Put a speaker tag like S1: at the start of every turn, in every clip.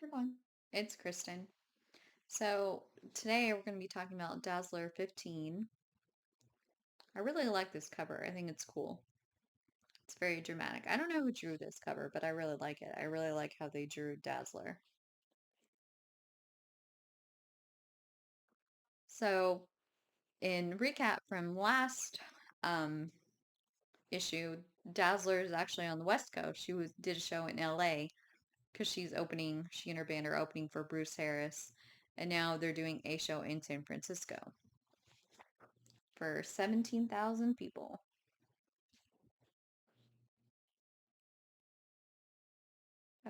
S1: You're fine. It's Kristen. So today we're going to be talking about Dazzler 15. I really like this cover. I think it's cool. It's very dramatic. I don't know who drew this cover, but I really like it. I really like how they drew Dazzler. So in recap from last um, issue, Dazzler is actually on the West Coast. Did a show in LA because she and her band are opening for Bruce Harris, and now they're doing a show in San Francisco for 17,000 people.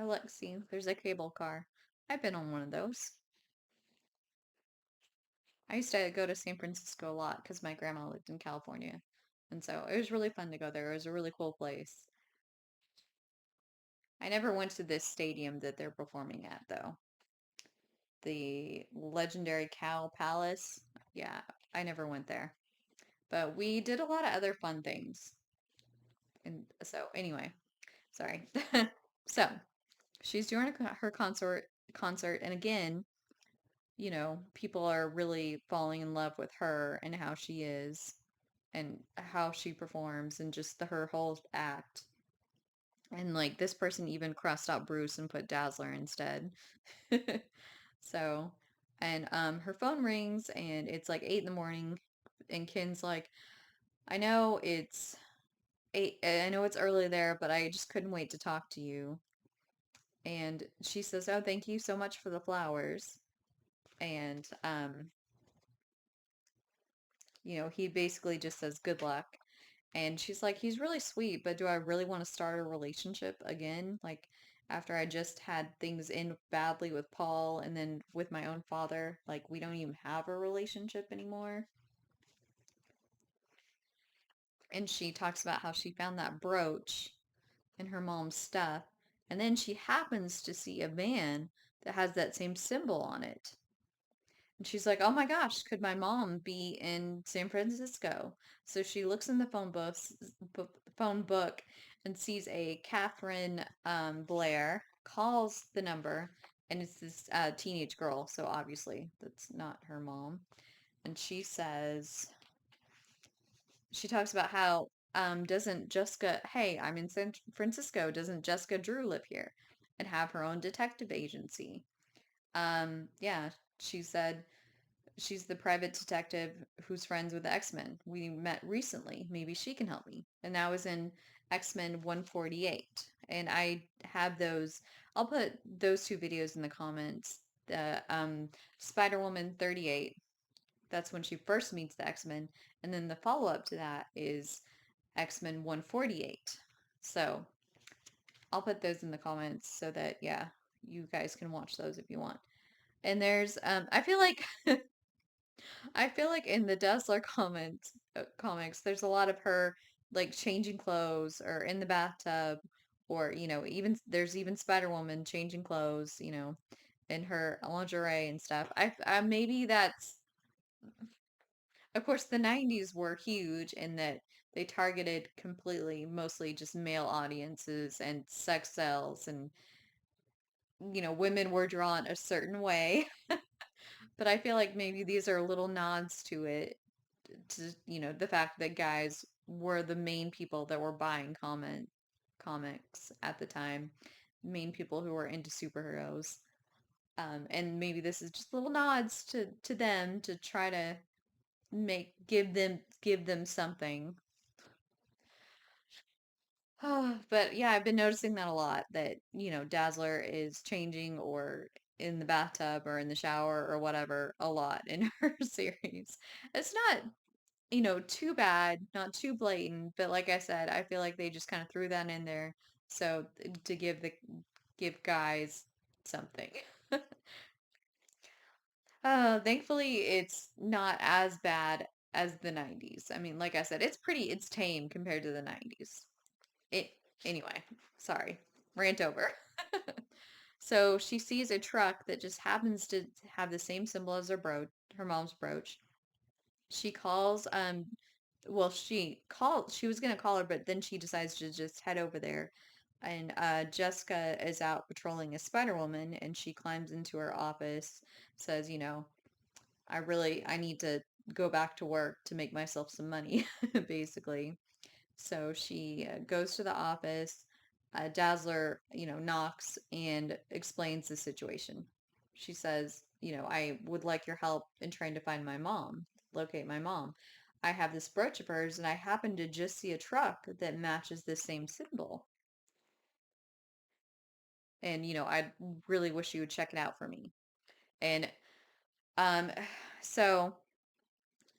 S1: Oh, look, see, there's a cable car. I've been on one of those. I used to go to San Francisco a lot because my grandma lived in California. And so it was really fun to go there. It was a really cool place. I never went to this stadium that they're performing at, though. The legendary Cow Palace. Yeah, I never went there. But we did a lot of other fun things. And so, anyway, sorry. So, she's doing her concert, and again, people are really falling in love with her and how she is and how she performs and just her whole act. And like this person even crossed out Bruce and put Dazzler instead. So, and her phone rings and it's like 8 in the morning and Ken's like, I know it's 8, I know it's early there, but I just couldn't wait to talk to you. And she says, "Oh, thank you so much for the flowers." And he basically just says good luck. And she's like, he's really sweet, but do I really want to start a relationship again? Like, after I just had things end badly with Paul and then with my own father, like, we don't even have a relationship anymore. And she talks about how she found that brooch in her mom's stuff. And then she happens to see a van that has that same symbol on it. And she's like, "Oh my gosh, could my mom be in San Francisco?" So she looks in the phone book and sees a Catherine Blair, calls the number, and it's this teenage girl. So obviously that's not her mom. And she talks about how doesn't Jessica, hey, I'm in San Francisco, doesn't Jessica Drew live here and have her own detective agency? Yeah, she said she's the private detective who's friends with the X-Men. We met recently. Maybe she can help me. And that was in X-Men 148. And I have those. I'll put those two videos in the comments. The Spider-Woman 38. That's when she first meets the X-Men. And then the follow-up to that is X-Men 148. So I'll put those in the comments so that, yeah, you guys can watch those if you want. And there's, I feel like in the Dazzler comics, there's a lot of her like changing clothes or in the bathtub, or even there's even Spider-Woman changing clothes, in her lingerie and stuff. Maybe that's, of course, the 90s were huge in that they targeted completely, mostly just male audiences and sex sells, and women were drawn a certain way. But I feel like maybe these are little nods to it, to the fact that guys were the main people that were buying comics at the time, main people who were into superheroes. And maybe this is just little nods to them to try to give them something. But yeah, I've been noticing that a lot, that Dazzler is changing or in the bathtub or in the shower or whatever a lot in her series. It's not too bad, not too blatant, but like I said, I feel like they just kind of threw that in there so to give guys something. Thankfully it's not as bad as the 90s. I mean, like I said, it's tame compared to the 90s. It Anyway, sorry. Rant over. So she sees a truck that just happens to have the same symbol as her mom's brooch. She calls well, she was gonna call her, but then she decides to just head over there. And Jessica is out patrolling as Spider-Woman, and she climbs into her office, says, I need to go back to work to make myself some money, basically. So she goes to the office. Dazzler, knocks and explains the situation. She says, I would like your help in trying to find my mom, locate my mom. I have this brooch of hers, and I happen to just see a truck that matches the same symbol. And, I really wish you would check it out for me. And um, so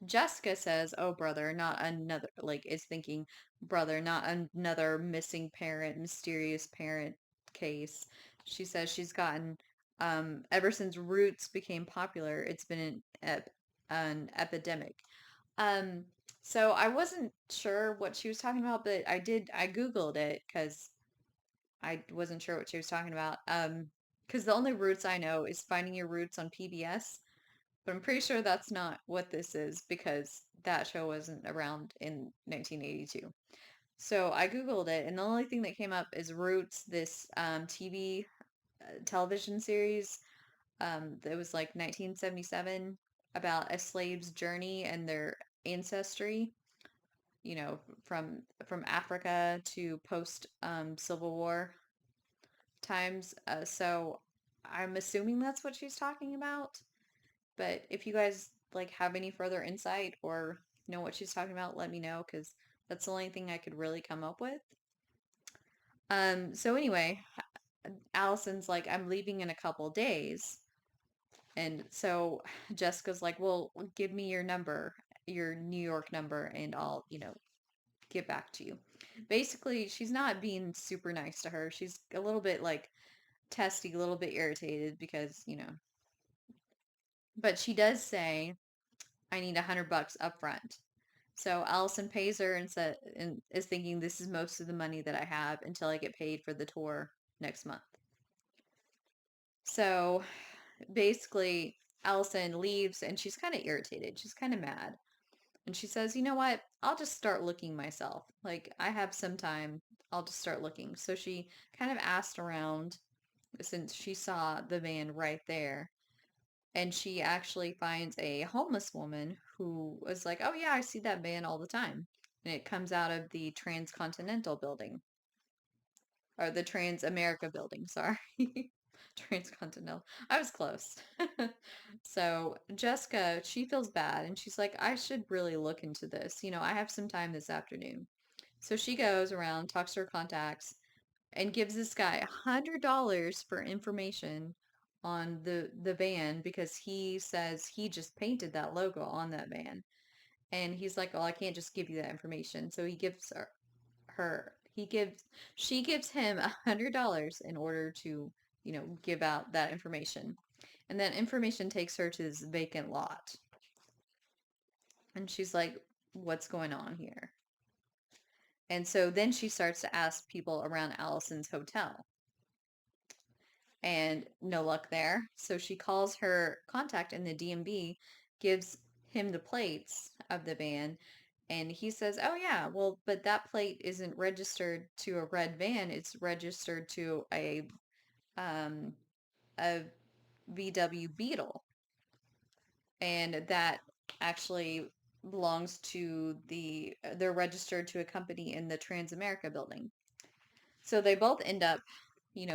S1: Jessica says, "Oh, brother, not another," like, is thinking, brother, not another missing parent, mysterious parent case. She says she's gotten, ever since Roots became popular, it's been an epidemic. Um, so I wasn't sure what she was talking about, but I Googled it because I wasn't sure what she was talking about. Because the only Roots I know is Finding Your Roots on PBS. But I'm pretty sure that's not what this is because that show wasn't around in 1982. So I Googled it, and the only thing that came up is Roots, this television series that was like 1977 about a slave's journey and their ancestry, from Africa to post Civil War times. So I'm assuming that's what she's talking about. But if you guys like have any further insight or know what she's talking about, let me know because that's the only thing I could really come up with. So anyway, Allison's like, I'm leaving in a couple days. And so Jessica's like, well, give me your number, your New York number, and I'll, get back to you. Basically, she's not being super nice to her. She's a little bit like testy, a little bit irritated because, but she does say, I need $100 up front. So Allison pays her and is thinking this is most of the money that I have until I get paid for the tour next month. So basically, Allison leaves and she's kind of irritated. She's kind of mad. And she says, you know what? I'll just start looking myself. Like, I have some time. I'll just start looking. So she kind of asked around since she saw the van right there. And she actually finds a homeless woman who was like, "Oh yeah, I see that van all the time." And it comes out of the Transcontinental building or the Trans America building, sorry. Transcontinental. I was close. So Jessica, she feels bad and she's like, I should really look into this. I have some time this afternoon. So she goes around, talks to her contacts, and gives this guy $100 for information on the van because he says he just painted that logo on that van. And he's like, "Oh, I can't just give you that information." So he gives her he gives she gives him $100 in order to, give out that information. And that information takes her to this vacant lot. And she's like, "What's going on here?" And so then she starts to ask people around Allison's hotel. And no luck there. So she calls her contact in the DMV, gives him the plates of the van, and he says, "Oh yeah, well, but that plate isn't registered to a red van. It's registered to um a VW Beetle, and that actually belongs to they're registered to a company in the Transamerica building." So they both end up,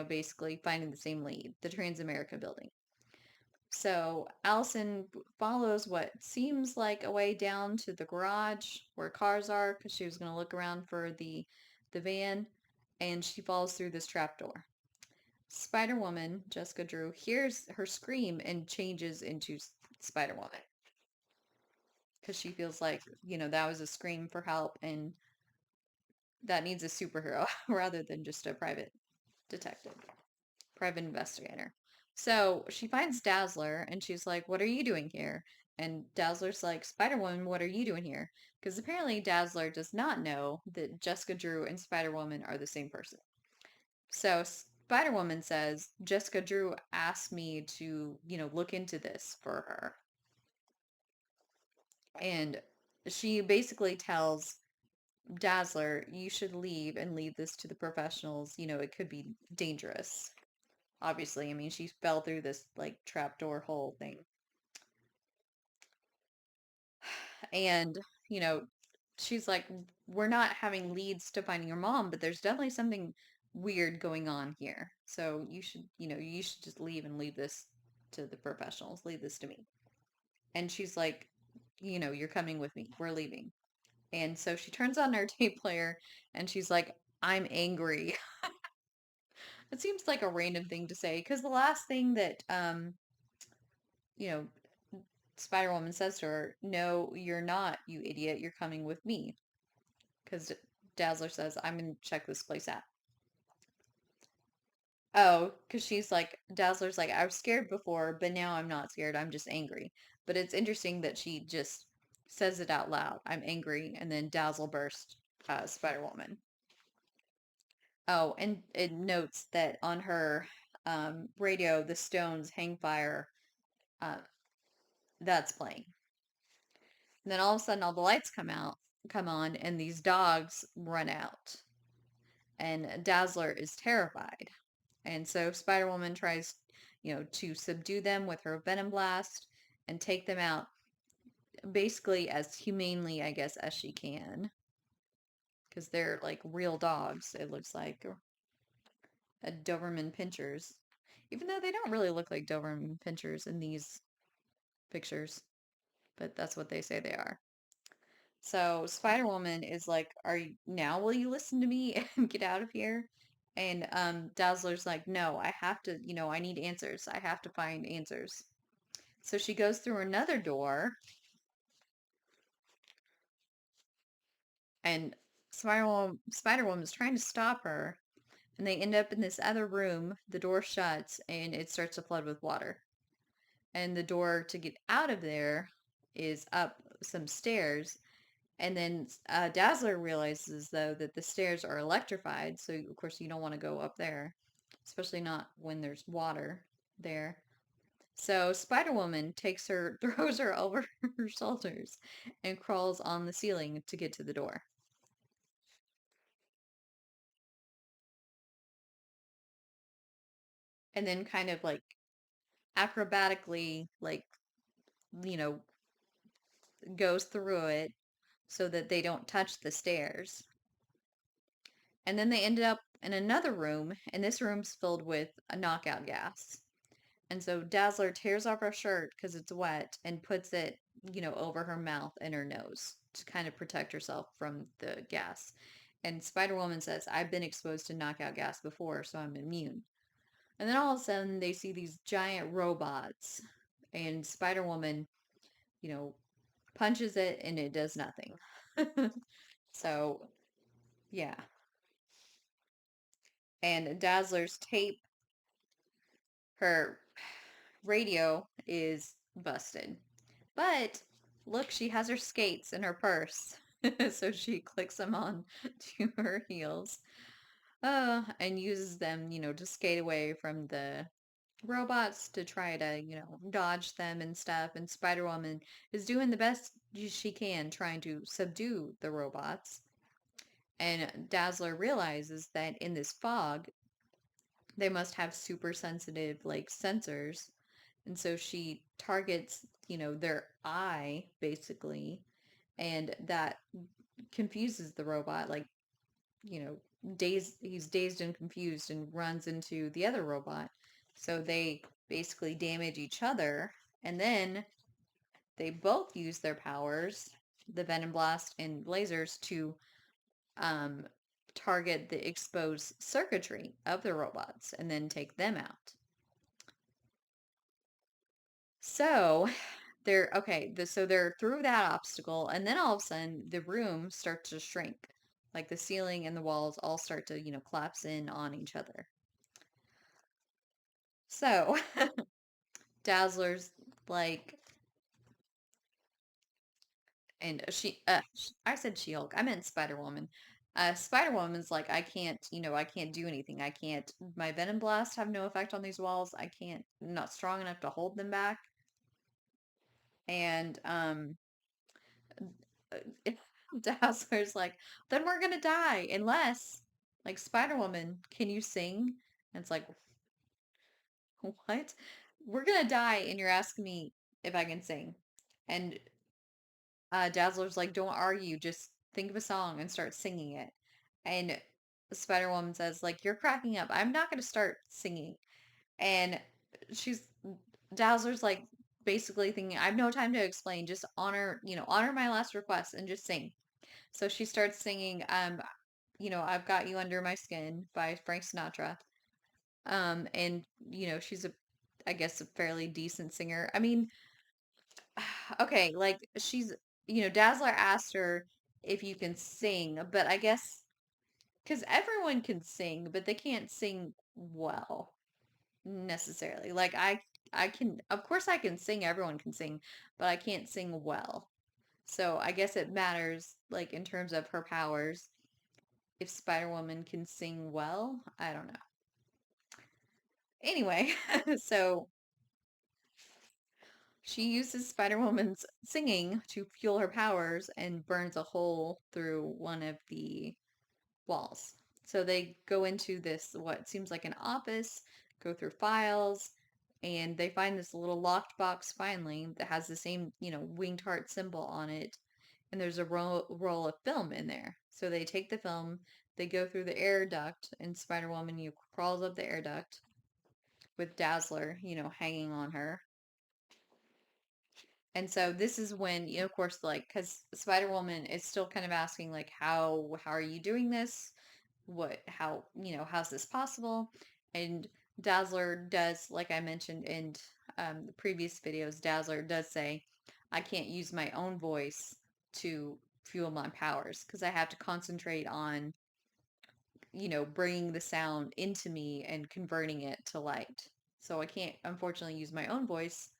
S1: basically finding the same lead, the Transamerica building. So Allison follows what seems like a way down to the garage where cars are because she was going to look around for the van, and she falls through this trapdoor. Spider Woman, Jessica Drew, hears her scream and changes into Spider Woman because she feels like, that was a scream for help and that needs a superhero rather than just a private detective, private investigator. So she finds Dazzler and she's like, "What are you doing here?" And Dazzler's like, "Spider Woman, what are you doing here?" Because apparently Dazzler does not know that Jessica Drew and Spider Woman are the same person. So Spider Woman says, "Jessica Drew asked me to, look into this for her." And she basically tells Dazzler, you should leave and leave this to the professionals. It could be dangerous. Obviously, I mean, she fell through this like trapdoor hole thing. And, you know, she's like, we're not having leads to finding your mom, but there's definitely something weird going on here. So you should just leave and leave this to the professionals. Leave this to me. And she's like, you're coming with me. We're leaving. And so she turns on her tape player and she's like, I'm angry. It seems like a random thing to say because the last thing that you know, Spider-Woman says to her, "No, you're not, you idiot. You're coming with me." Because Dazzler says, "I'm gonna check this place out." Oh, because she's like, Dazzler's like, "I was scared before, but now I'm not scared. I'm just angry." But it's interesting that she just says it out loud. I'm angry, and then Dazzle burst, Spider-Woman. Oh, and it notes that on her radio, the Stones' "Hang Fire," uh, that's playing. And then all of a sudden, all the lights come on, and these dogs run out. And Dazzler is terrified. And so Spider-Woman tries, to subdue them with her venom blast and take them out basically as humanely, I guess, as she can. Because they're like real dogs, it looks like. Or Doberman Pinchers. Even though they don't really look like Doberman Pinchers in these pictures, but that's what they say they are. So Spider-Woman is like, "Are you now? Will you listen to me and get out of here?" And Dazzler's like, "No, I have to. I need answers. I have to find answers." So she goes through another door, and Spider-Woman is trying to stop her, and they end up in this other room. The door shuts, and it starts to flood with water. And the door to get out of there is up some stairs. And then Dazzler realizes, though, that the stairs are electrified. So, of course, you don't want to go up there, especially not when there's water there. So, Spider Woman takes her, throws her over her shoulders, and crawls on the ceiling to get to the door. And then, kind of like acrobatically, like, you know, goes through it so that they don't touch the stairs. And then they ended up in another room, and this room's filled with a knockout gas. And so Dazzler tears off her shirt because it's wet and puts it, over her mouth and her nose to kind of protect herself from the gas. And Spider Woman says, I've been exposed to knockout gas before, so I'm immune. And then all of a sudden, they see these giant robots, and Spider Woman, you know, punches it and it does nothing. So, yeah. And Dazzler's tape, her radio is busted. But look, she has her skates in her purse. So she clicks them on to her heels and uses them, to skate away from the robots to try to, dodge them and stuff. And Spider Woman is doing the best she can trying to subdue the robots. And Dazzler realizes that in this fog, they must have super sensitive, like, sensors. And so she targets, their eye, basically, and that confuses the robot. Like, he's dazed and confused and runs into the other robot. So they basically damage each other. And then they both use their powers, the Venom Blast and lasers, to um, target the exposed circuitry of the robots and then take them out. So they're okay. So they're through that obstacle, and then all of a sudden the room starts to shrink. Like the ceiling and the walls all start to, collapse in on each other. So Dazzler's like, and I said She-Hulk. I meant Spider-Woman. Spider-Woman's like, I can't do anything. I can't, my Venom Blast have no effect on these walls. I'm not strong enough to hold them back. And Dazzler's like, then we're gonna die unless, like, Spider-Woman, can you sing? And it's like, what? We're gonna die and you're asking me if I can sing. And Dazzler's like, don't argue, just think of a song and start singing it. And Spider-Woman says, like, you're cracking up. I'm not gonna start singing. And she's Dazzler's like basically thinking, I have no time to explain, just honor my last request and just sing. So she starts singing, I've Got You Under My Skin by Frank Sinatra. And she's I guess, a fairly decent singer. I mean, okay, like Dazzler asked her if you can sing, but I guess because everyone can sing, but they can't sing well necessarily. Like I can, of course I can sing, everyone can sing, but I can't sing well. So I guess it matters, like, in terms of her powers, if Spider-Woman can sing well. I don't know. Anyway, so she uses Spider-Woman's singing to fuel her powers and burns a hole through one of the walls. So they go into this, what seems like an office, go through files, and they find this little locked box finally that has the same, winged heart symbol on it. And there's a roll of film in there. So they take the film, they go through the air duct, and Spider-Woman, crawls up the air duct with Dazzler, hanging on her. And so this is when, of course, like, because Spider-Woman is still kind of asking, like, how are you doing this? How's this possible? And Dazzler does, like I mentioned in the previous videos, Dazzler does say, I can't use my own voice to fuel my powers because I have to concentrate on, bringing the sound into me and converting it to light. So I can't, unfortunately, use my own voice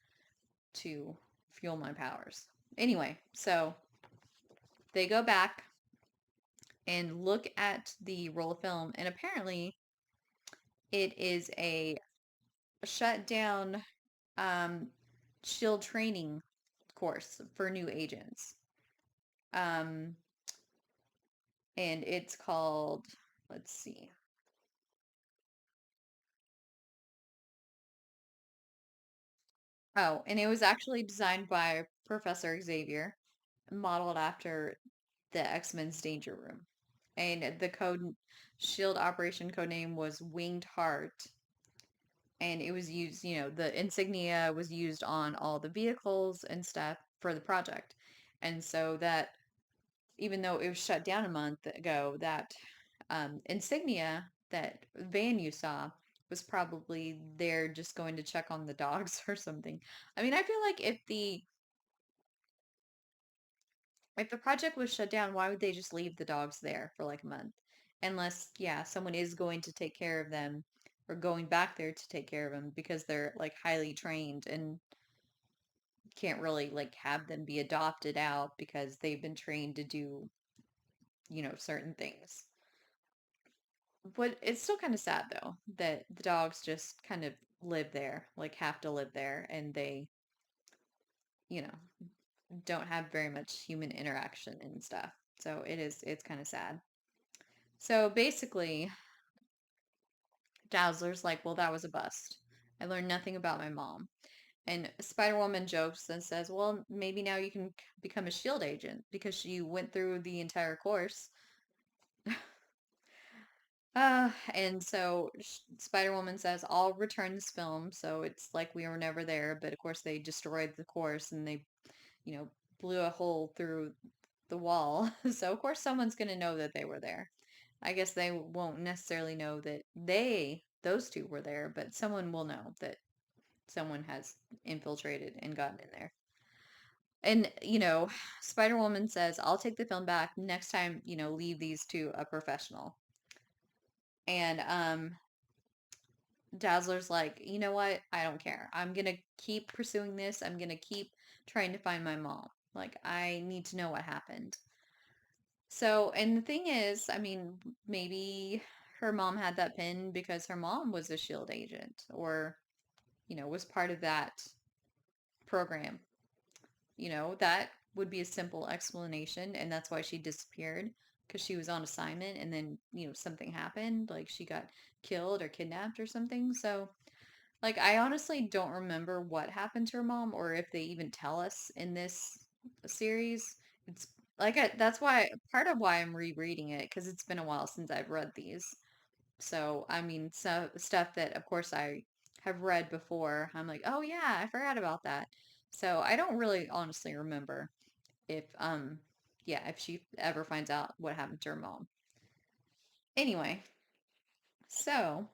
S1: to fuel my powers. Anyway, so they go back and look at the roll of film, and apparently it is a shut down um, shield training course for new agents. Um, and it's called, let's see. Oh, and it was actually designed by Professor Xavier, modeled after the X-Men's Danger Room. And the code shield operation code name was Winged Heart. And it was used, the insignia was used on all the vehicles and stuff for the project. And so that, even though it was shut down a month ago, that insignia, that van you saw, was probably there just going to check on the dogs or something. I mean, I feel like if the project was shut down, why would they just leave the dogs there for like a month? Unless, yeah, someone is going to take care of them or going back there to take care of them because they're like highly trained and can't really like have them be adopted out because they've been trained to do, certain things. But it's still kind of sad though that the dogs just kind of live there, like have to live there, and they, you know, don't have very much human interaction and stuff. So it's kind of sad. So basically, Dazzler's like, well, that was a bust. I learned nothing about my mom. And Spider-Woman jokes and says, well, maybe now you can become a shield agent because she went through the entire course. And so Spider-Woman says, I'll return this film. So it's like we were never there. But of course, they destroyed the course and they, you know, blew a hole through the wall. So of course, someone's going to know that they were there. I guess they won't necessarily know that those two were there, but someone will know that someone has infiltrated and gotten in there. And, Spider-Woman says, I'll take the film back next time, leave these to a professional. And Dazzler's like, you know what? I don't care. I'm gonna keep pursuing this. I'm gonna keep trying to find my mom. Like, I need to know what happened. So, and the thing is, I mean, maybe her mom had that pin because her mom was a shield agent or, was part of that program. That would be a simple explanation, and that's why she disappeared because she was on assignment and then, something happened, like she got killed or kidnapped or something. So, like, I honestly don't remember what happened to her mom or if they even tell us in this series. It's like that's why part of why I'm rereading it because it's been a while since I've read these. So, I mean, so stuff that of course I have read before, I'm like, "Oh yeah, I forgot about that." So, I don't really honestly remember if yeah, if she ever finds out what happened to her mom. Anyway, so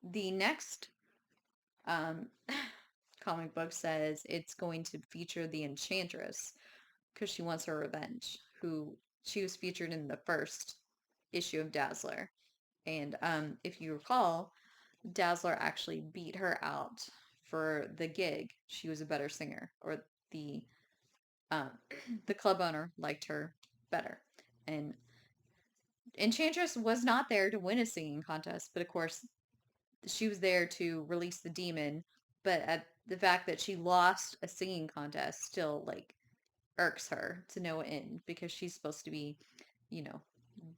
S1: the next um comic book says it's going to feature the Enchantress because she wants her revenge, who she was featured in the first issue of Dazzler. And if you recall, Dazzler actually beat her out for the gig. She was a better singer, or the um, the club owner liked her better. And Enchantress was not there to win a singing contest, but of course she was there to release the demon. But at the fact that she lost a singing contest still like irks her to no end because she's supposed to be, you know,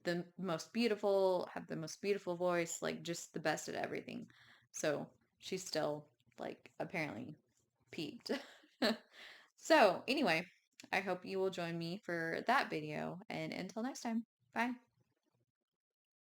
S1: the most beautiful, have the most beautiful voice, like just the best at everything. So she's still like apparently peaked. So anyway, I hope you will join me for that video and until next time. Bye.